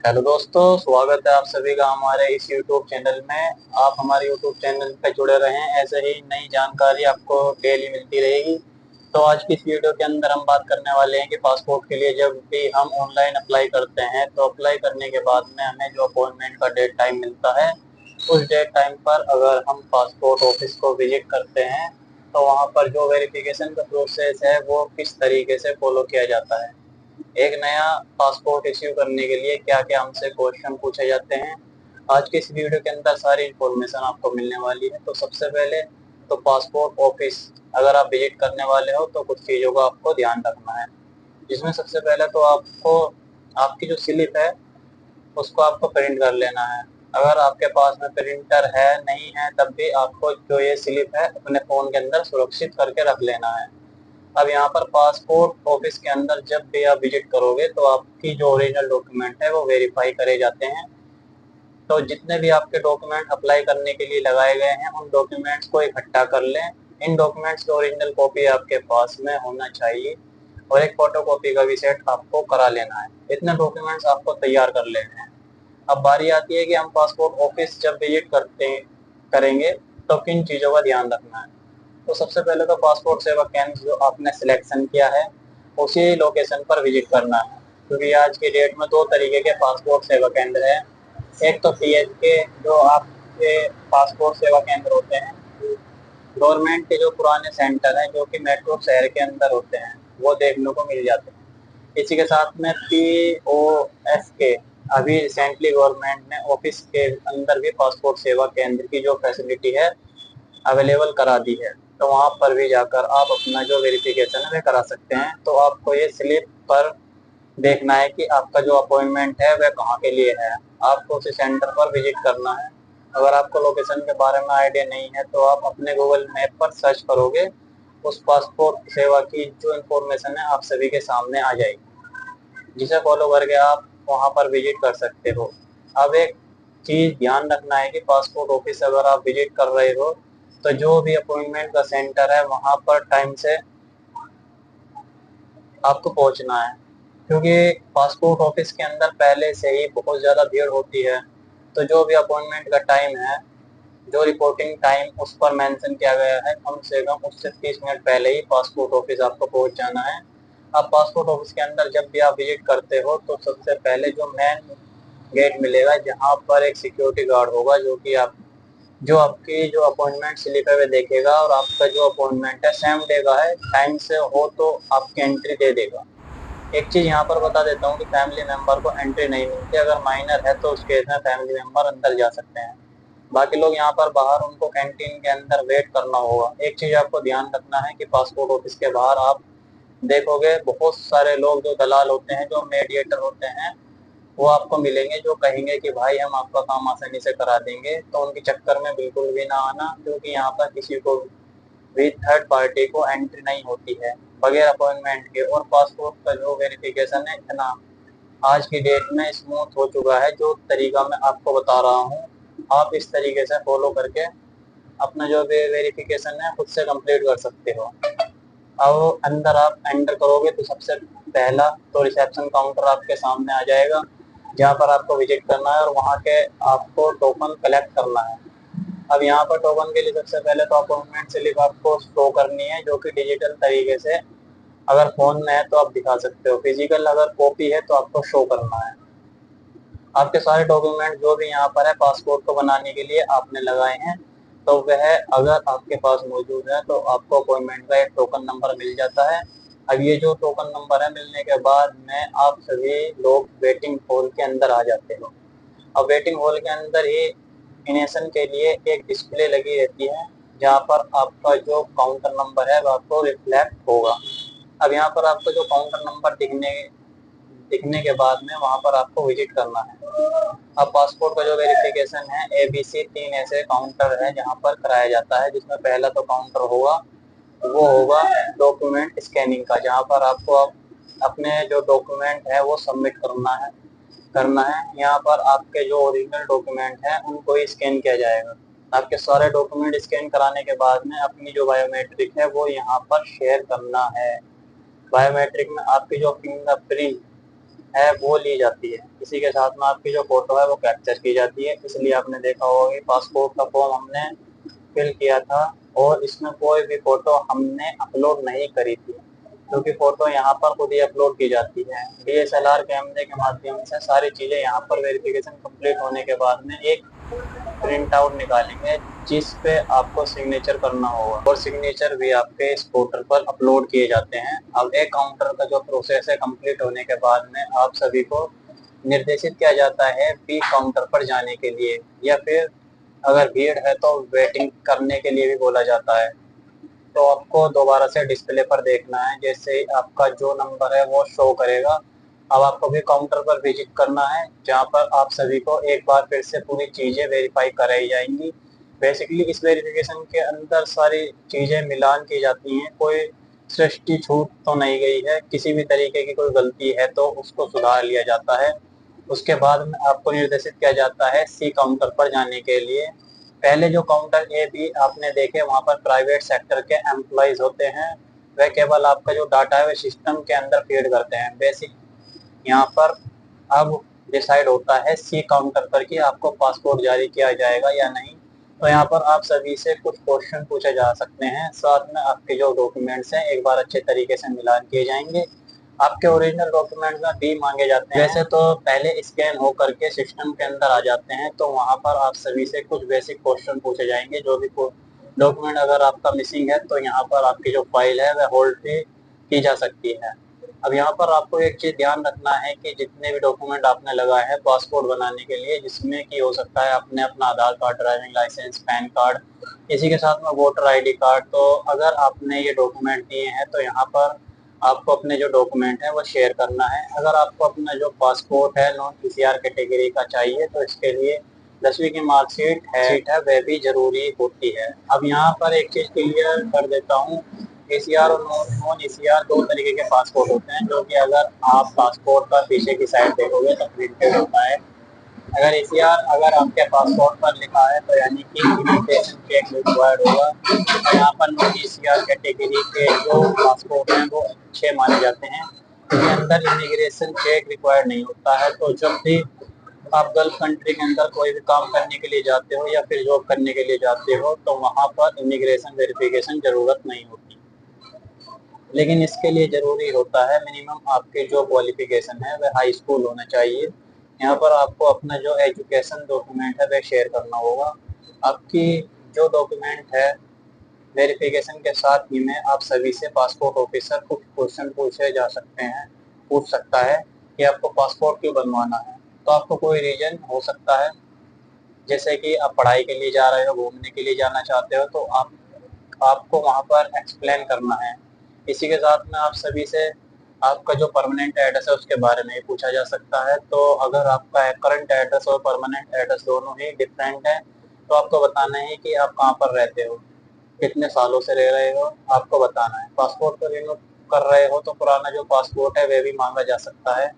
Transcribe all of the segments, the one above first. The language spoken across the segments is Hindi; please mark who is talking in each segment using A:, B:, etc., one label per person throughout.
A: हेलो दोस्तों, स्वागत है आप सभी का हमारे इस YouTube चैनल में। आप हमारे YouTube चैनल पे जुड़े रहें, ऐसे ही नई जानकारी आपको डेली मिलती रहेगी। तो आज की इस वीडियो के अंदर हम बात करने वाले हैं कि पासपोर्ट के लिए जब भी हम ऑनलाइन अप्लाई करते हैं तो अप्लाई करने के बाद में हमें जो अपॉइंटमेंट का डेट टाइम मिलता है, उस डेट टाइम पर अगर हम पासपोर्ट ऑफिस को विजिट करते हैं तो वहाँ पर जो वेरिफिकेशन का प्रोसेस है वो किस तरीके से फॉलो किया जाता है। एक नया पासपोर्ट इश्यू करने के लिए क्या क्या हमसे क्वेश्चन पूछे जाते हैं, आज के इस वीडियो के अंदर सारी इन्फॉर्मेशन आपको मिलने वाली है। तो सबसे पहले तो पासपोर्ट ऑफिस अगर आप विजिट करने वाले हो तो कुछ चीज़ों का आपको ध्यान रखना है, जिसमें सबसे पहले तो आपको आपकी जो स्लिप है उसको आपको प्रिंट कर लेना है। अगर आपके पास में प्रिंटर है नहीं है तब भी आपको जो ये स्लिप है अपने फ़ोन के अंदर सुरक्षित करके रख लेना है। अब यहाँ पर पासपोर्ट ऑफिस के अंदर जब भी आप विजिट करोगे तो आपकी जो ओरिजिनल डॉक्यूमेंट है वो वेरीफाई करे जाते हैं। तो जितने भी आपके डॉक्यूमेंट अप्लाई करने के लिए लगाए गए हैं उन डॉक्यूमेंट्स को इकट्ठा कर लें। इन डॉक्यूमेंट्स की ओरिजिनल कॉपी आपके पास में होना चाहिए और एक फोटो कॉपी का भी सेट आपको करा लेना है। इतने डॉक्यूमेंट्स आपको तैयार कर लेने हैं। अब बारी आती है कि हम पासपोर्ट ऑफिस जब विजिट करेंगे तो किन चीज़ों का ध्यान रखना है। तो सबसे पहले तो पासपोर्ट सेवा केंद्र जो आपने सिलेक्शन किया है उसी लोकेशन पर विजिट करना है, क्योंकि आज की डेट में दो तरीके के पासपोर्ट सेवा केंद्र हैं। एक तो पीएचके जो आपके पासपोर्ट सेवा केंद्र होते हैं, गवर्नमेंट के जो पुराने सेंटर हैं जो कि मेट्रो शहर के अंदर होते हैं वो देखने को मिल जाते हैं। इसी के साथ में पीओएस के अभी रिसेंटली गवर्नमेंट ने ऑफिस के अंदर भी पासपोर्ट सेवा केंद्र की जो फैसिलिटी है अवेलेबल करा दी है। तो वहाँ पर भी जाकर आप अपना जो वेरिफिकेशन है वह करा सकते हैं। तो आपको ये स्लिप पर देखना है कि आपका जो अपॉइंटमेंट है वह कहाँ के लिए है। आपको उसी सेंटर पर विजिट करना है। अगर आपको लोकेशन के बारे में आइडिया नहीं है तो आप अपने गूगल मैप पर सर्च करोगे, उस पासपोर्ट सेवा की जो इन्फॉर्मेशन है आप सभी के सामने आ जाएगी, जिसे फॉलो करके आप वहाँ पर विजिट कर सकते हो। अब एक चीज़ ध्यान रखना है कि पासपोर्ट ऑफिस अगर आप विजिट कर रहे हो तो जो भी अपॉइंटमेंट का सेंटर है वहाँ पर टाइम से आपको पहुँचना है, क्योंकि पासपोर्ट ऑफिस के अंदर पहले से ही बहुत ज़्यादा भीड़ होती है। तो जो भी अपॉइंटमेंट का टाइम है, जो रिपोर्टिंग टाइम उस पर मेंशन किया गया है, कम से कम उससे 30 मिनट पहले ही पासपोर्ट ऑफिस आपको पहुंच जाना है। अब पासपोर्ट ऑफिस के अंदर जब भी आप विजिट करते हो तो सबसे पहले जो मेन गेट मिलेगा जहां पर एक सिक्योरिटी गार्ड होगा जो आपकी जो अपॉइंटमेंट स्लिप है वह देखेगा और आपका जो अपॉइंटमेंट है सेम डे का है, टाइम से हो तो आपकी एंट्री दे देगा। एक चीज़ यहाँ पर बता देता हूँ कि फैमिली मेंबर को एंट्री नहीं मिलती। अगर माइनर है तो उस केस में फैमिली मेंबर अंदर जा सकते हैं, बाकी लोग यहाँ पर बाहर उनको कैंटीन के अंदर वेट करना होगा। एक चीज़ आपको ध्यान रखना है कि पासपोर्ट ऑफिस के बाहर आप देखोगे बहुत सारे लोग जो दलाल होते हैं, जो मीडिएटर होते हैं, वो आपको मिलेंगे जो कहेंगे कि भाई हम आपका काम आसानी से करा देंगे। तो उनके चक्कर में बिल्कुल भी ना आना, क्योंकि यहाँ पर किसी को भी थर्ड पार्टी को एंट्री नहीं होती है बगैर अपॉइंटमेंट के। और पासपोर्ट का जो वेरिफिकेशन है इतना आज की डेट में स्मूथ हो चुका है, जो तरीका मैं आपको बता रहा हूँ आप इस तरीके से फॉलो करके अपना जो वेरिफिकेशन है खुद से कंप्लीट कर सकते हो। अब अंदर आप एंटर करोगे तो सबसे पहला तो रिसेप्शन काउंटर आपके सामने आ जाएगा, जहाँ पर आपको विजिट करना है और वहाँ के आपको टोकन कलेक्ट करना है। अब यहाँ पर टोकन के लिए सबसे पहले तो अपॉइंटमेंट स्लिप आपको शो करनी है, जो कि डिजिटल तरीके से अगर फोन में है तो आप दिखा सकते हो, फिजिकल अगर कॉपी है तो आपको शो करना है। आपके सारे डॉक्यूमेंट जो भी यहाँ पर है पासपोर्ट को बनाने के लिए आपने लगाए हैं, तो वह अगर आपके पास मौजूद है तो आपको अपॉइंटमेंट का एक टोकन नंबर मिल जाता है। अब ये जो टोकन नंबर है मिलने के बाद में आप सभी लोग वेटिंग हॉल के अंदर आ जाते हो। अब वेटिंग हॉल के अंदर ही इनेशन के लिए एक डिस्प्ले लगी रहती है, जहाँ पर आपका जो काउंटर नंबर है वो आपको रिफ्लेक्ट होगा। अब यहाँ पर आपको जो काउंटर नंबर दिखने के बाद में वहाँ पर आपको विजिट करना है। अब पासपोर्ट का जो वेरिफिकेशन है ABC 3 ऐसे काउंटर है जहाँ पर कराया जाता है, जिसमें पहला तो काउंटर होगा वो होगा डॉक्यूमेंट स्कैनिंग का, जहाँ पर आपको अपने जो डॉक्यूमेंट है वो सबमिट करना है। यहाँ पर आपके जो ओरिजिनल डॉक्यूमेंट हैं उनको ही स्कैन किया जाएगा। आपके सारे डॉक्यूमेंट स्कैन कराने के बाद में अपनी जो बायोमेट्रिक है वो यहाँ पर शेयर करना है। बायोमेट्रिक में आपकी जो फिंगरप्रिंट है वो ली जाती है। इसी के साथ में आपकी जो फोटो है वो कैप्चर की जाती है। इसलिए आपने देखा होगा कि पासपोर्ट का फॉर्म हमने फिल किया था और इसमें कोई भी फोटो हमने अपलोड नहीं करी थी, क्योंकि फोटो यहाँ पर खुद ही अपलोड की जाती है। डीएसएलआर कैमरे के माध्यम से सारी चीजें यहाँ पर वेरिफिकेशन कंप्लीट होने के बाद में एक प्रिंट आउट निकालेंगे जिस पे आपको सिग्नेचर करना होगा और सिग्नेचर भी आपके इस पोर्टल पर अपलोड किए जाते हैं। अब एक काउंटर का जो प्रोसेस है कंप्लीट होने के बाद में आप सभी को निर्देशित किया जाता है बी काउंटर पर जाने के लिए, या फिर अगर भीड़ है तो वेटिंग करने के लिए भी बोला जाता है। तो आपको दोबारा से डिस्प्ले पर देखना है, जैसे आपका जो नंबर है वो शो करेगा। अब आपको भी काउंटर पर विजिट करना है जहाँ पर आप सभी को एक बार फिर से पूरी चीज़ें वेरीफाई कराई जाएंगी। बेसिकली इस वेरिफिकेशन के अंदर सारी चीज़ें मिलान की जाती हैं, कोई सृष्टि छूट तो नहीं गई है, किसी भी तरीके की कोई गलती है तो उसको सुधार लिया जाता है। उसके बाद में आपको निर्देशित किया जाता है सी काउंटर पर जाने के लिए। पहले जो काउंटर ए बी आपने देखे वहाँ पर प्राइवेट सेक्टर के एम्प्लॉयज होते हैं, वह केवल आपका जो डाटा है वह सिस्टम के अंदर फीड करते हैं। बेसिक यहाँ पर अब डिसाइड होता है सी काउंटर पर कि आपको पासपोर्ट जारी किया जाएगा या नहीं। तो यहाँ पर आप सभी से कुछ क्वेश्चन पूछे जा सकते हैं, साथ में आपके जो डॉक्यूमेंट्स हैं एक बार अच्छे तरीके से मिलान किए जाएंगे। आपके ओरिजिनल डॉक्यूमेंट्स में भी मांगे जाते हैं, वैसे तो पहले स्कैन हो करके सिस्टम के अंदर आ जाते हैं। तो वहाँ पर आप सभी से कुछ बेसिक क्वेश्चन पूछे जाएंगे। जो भी डॉक्यूमेंट अगर आपका मिसिंग है तो यहाँ पर आपकी जो फाइल है वह होल्ड पे की जा सकती है। अब यहाँ पर आपको एक चीज ध्यान रखना है कि जितने भी डॉक्यूमेंट आपने लगाए हैं पासपोर्ट बनाने के लिए, जिसमें कि हो सकता है आपने अपना Aadhaar card, driving licence, PAN card, इसी के साथ में वोटर आईडी कार्ड, तो अगर आपने ये डॉक्यूमेंट दिए हैं तो यहाँ पर आपको अपने जो डॉक्यूमेंट है वो शेयर करना है। अगर आपको अपना जो पासपोर्ट है नॉन पीसीआर कैटेगरी का चाहिए तो इसके लिए 10वीं की मार्कशीट है वह भी जरूरी होती है। अब यहाँ पर एक चीज क्लियर कर देता हूँ, एसीआर और नॉन एसीआर दो तरीके के पासपोर्ट होते हैं, जो कि अगर आप पासपोर्ट पर पीछे की साइड देखोगे तो प्रिंटेड होता है। अगर एसीआर अगर आपके पासपोर्ट पर लिखा है तो यानी कि इमिग्रेशन चेक रिक्वायर्ड होगा। तो यहाँ पर नॉन एसीआर कैटेगरी के जो पासपोर्ट हैं वो अच्छे माने जाते हैं, क्योंकि अंदर इमिग्रेशन चेक रिक्वायर्ड नहीं होता है। तो जब भी आप गल्फ कंट्री के अंदर कोई भी काम करने के लिए जाते हो या फिर जॉब करने के लिए जाते हो तो वहाँ पर इमिग्रेशन वेरिफिकेशन जरूरत नहीं होती, लेकिन इसके लिए जरूरी होता है मिनिमम आपके जो क्वालिफिकेशन है वह हाई स्कूल होना चाहिए। यहाँ पर आपको अपना जो एजुकेशन डॉक्यूमेंट है वह शेयर करना होगा। आपकी जो डॉक्यूमेंट है वेरिफिकेशन के साथ ही में आप सभी से पासपोर्ट ऑफिसर कुछ क्वेश्चन पूछे जा सकते हैं, पूछ सकता है कि आपको पासपोर्ट क्यों बनवाना है। तो आपको कोई रीजन हो सकता है, जैसे कि आप पढ़ाई के लिए जा रहे हो, घूमने के लिए जाना चाहते हो, तो आपको वहाँ पर एक्सप्लेन करना है। इसी के साथ में आप सभी से आपका जो परमानेंट एड्रेस है उसके बारे में ही पूछा जा सकता है। तो अगर आपका करंट एड्रेस और परमानेंट एड्रेस दोनों ही डिफरेंट है तो आपको बताना है कि आप कहाँ पर रहते हो, कितने सालों से रह रहे हो, आपको बताना है। पासपोर्ट को रिन्यू कर रहे हो तो पुराना जो पासपोर्ट है वह भी मांगा जा सकता है,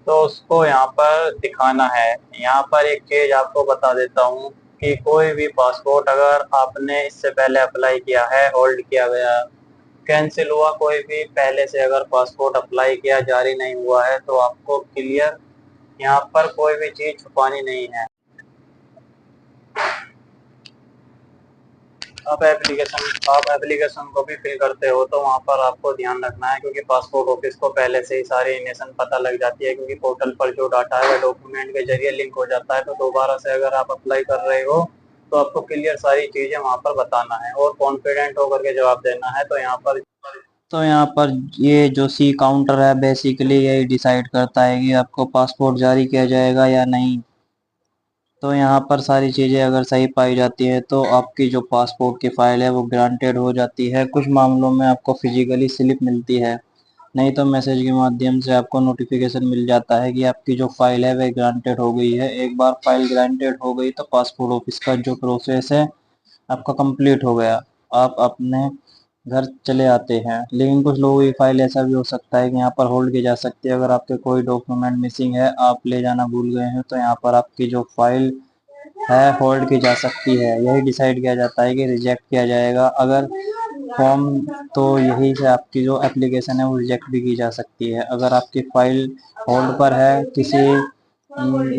A: तो उसको यहाँ पर दिखाना है। यहाँ पर एक चीज आपको बता देता हूँ कि कोई भी पासपोर्ट अगर आपने इससे पहले अप्लाई किया है, होल्ड किया गया, कैंसिल हुआ, कोई भी पहले से अगर पासपोर्ट अप्लाई किया जारी नहीं हुआ है तो आपको क्लियर यहाँ पर कोई भी चीज छुपानी नहीं है। आप एप्लीकेशन को भी फिल करते हो तो वहाँ पर आपको ध्यान रखना है, क्योंकि पासपोर्ट ऑफिस को पहले से ही सारी इन्फॉर्मेशन पता लग जाती है, क्योंकि पोर्टल पर जो डाटा है वो डॉक्यूमेंट के जरिए लिंक हो जाता है। तो दोबारा से अगर आप अप्लाई कर रहे हो तो आपको क्लियर सारी चीजें वहाँ पर बताना है और कॉन्फिडेंट होकर के जवाब देना है। तो यहाँ पर ये जो सी काउंटर है बेसिकली यही डिसाइड करता है कि आपको पासपोर्ट जारी किया जाएगा या नहीं। तो यहाँ पर सारी चीज़ें अगर सही पाई जाती है तो आपकी जो पासपोर्ट की फ़ाइल है वो ग्रांटेड हो जाती है। कुछ मामलों में आपको फिजिकली स्लिप मिलती है, नहीं तो मैसेज के माध्यम से आपको नोटिफिकेशन मिल जाता है कि आपकी जो फाइल है वह ग्रांटेड हो गई है। एक बार फाइल ग्रांटेड हो गई तो पासपोर्ट ऑफिस का जो प्रोसेस है आपका कंप्लीट हो गया, आप अपने घर चले आते हैं। लेकिन कुछ लोगों की फाइल ऐसा भी हो सकता है कि यहाँ पर होल्ड की जा सकती है। अगर आपके कोई डॉक्यूमेंट मिसिंग है, आप ले जाना भूल गए हैं, तो यहाँ पर आपकी जो फाइल है होल्ड की जा सकती है। यही डिसाइड किया जाता है कि रिजेक्ट किया जाएगा। अगर फॉर्म तो यही से आपकी जो एप्लीकेशन है वो रिजेक्ट भी की जा सकती है। अगर आपकी फाइल होल्ड पर है किसी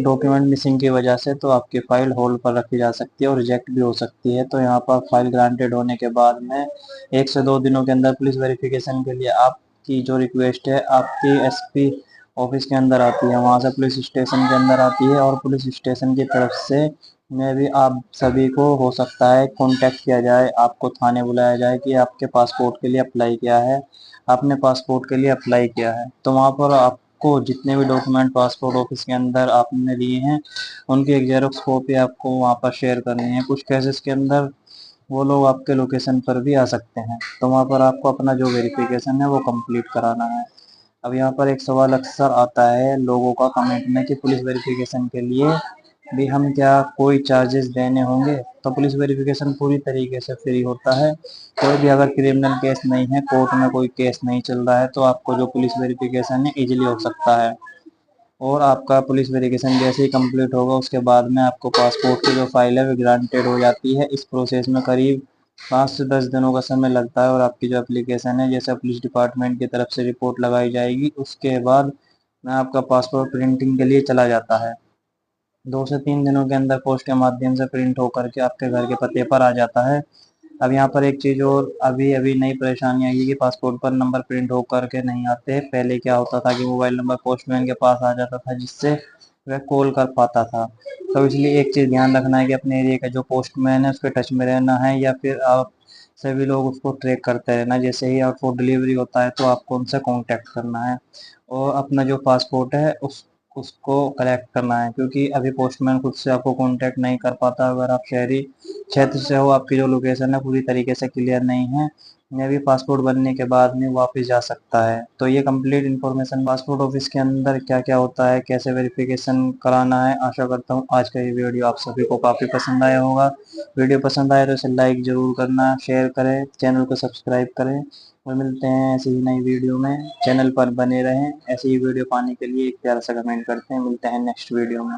A: डॉक्यूमेंट मिसिंग की वजह से, तो आपकी फाइल होल्ड पर रखी जा सकती है और रिजेक्ट भी हो सकती है। तो यहाँ पर फाइल ग्रांटेड होने के बाद में 1 से 2 दिनों के अंदर पुलिस वेरिफिकेशन के लिए आपकी जो रिक्वेस्ट है आपकी एसपी ऑफिस के अंदर आती है, वहां से पुलिस स्टेशन के अंदर आती है, और पुलिस स्टेशन की तरफ से में भी आप सभी को हो सकता है कांटेक्ट किया जाए, आपको थाने बुलाया जाए कि आपके पासपोर्ट के लिए अप्लाई किया है, आपने पासपोर्ट के लिए अप्लाई किया है। तो वहाँ पर आपको जितने भी डॉक्यूमेंट पासपोर्ट ऑफिस के अंदर आपने लिए हैं उनकी एक जेरोक्स कॉपी आपको वहाँ पर शेयर करनी है। कुछ केसेस के अंदर वो लोग आपके लोकेशन पर भी आ सकते हैं, तो वहाँ पर आपको अपना जो वेरिफिकेशन है वो कंप्लीट कराना है। अब यहाँ पर एक सवाल अक्सर आता है लोगों का कमेंट में कि पुलिस वेरिफिकेशन के लिए भी हम क्या कोई चार्जेस देने होंगे? तो पुलिस वेरिफिकेशन पूरी तरीके से फ्री होता है। कोई भी अगर क्रिमिनल केस नहीं है, कोर्ट में कोई केस नहीं चल रहा है, तो आपको जो पुलिस वेरिफिकेशन है इजीली हो सकता है। और आपका पुलिस वेरिफिकेशन जैसे ही कंप्लीट होगा उसके बाद में आपको पासपोर्ट की जो फाइल है वो ग्रांटेड हो जाती है। इस प्रोसेस में करीब 5 से 10 दिनों का समय लगता है, और आपकी जो एप्लीकेशन है जैसे पुलिस डिपार्टमेंट की तरफ से रिपोर्ट लगाई जाएगी उसके बाद में आपका पासपोर्ट प्रिंटिंग के लिए चला जाता है। 2 से 3 दिनों के अंदर पोस्ट के माध्यम से प्रिंट होकर के आपके घर के पते पर आ जाता है। अब यहाँ पर एक चीज और अभी अभी नई परेशानी आई है कि पासपोर्ट पर नंबर प्रिंट होकर के नहीं आते। पहले क्या होता था कि मोबाइल नंबर पोस्टमैन के पास आ जाता था जिससे वह कॉल कर पाता था। तो इसलिए एक चीज ध्यान रखना है कि अपने एरिया का जो पोस्टमैन है उसके टच में रहना है, या फिर आप सभी लोग उसको ट्रैक करते रहना। जैसे ही आपको डिलीवरी होता है तो आपको उनसे कांटेक्ट करना है और अपना जो पासपोर्ट है उसको कलेक्ट करना है, क्योंकि अभी पोस्टमैन खुद से आपको कांटेक्ट नहीं कर पाता। अगर आप शहरी क्षेत्र से हो, आपकी जो लोकेशन है पूरी तरीके से क्लियर नहीं है, या भी पासपोर्ट बनने के बाद में वापस जा सकता है। तो ये कंप्लीट इन्फॉर्मेशन पासपोर्ट ऑफिस के अंदर क्या क्या होता है, कैसे वेरिफिकेशन कराना है, आशा करता हूँ आज का ये वीडियो आप सभी को काफ़ी पसंद आया होगा। वीडियो पसंद आए तो इसे लाइक ज़रूर करना, शेयर करें, चैनल को सब्सक्राइब करें, और मिलते हैं ऐसी ही नई वीडियो में। चैनल पर बने रहें, ऐसी ही वीडियो पाने के लिए एक प्यारा सा कमेंट करते हैं। मिलते हैं नेक्स्ट वीडियो में।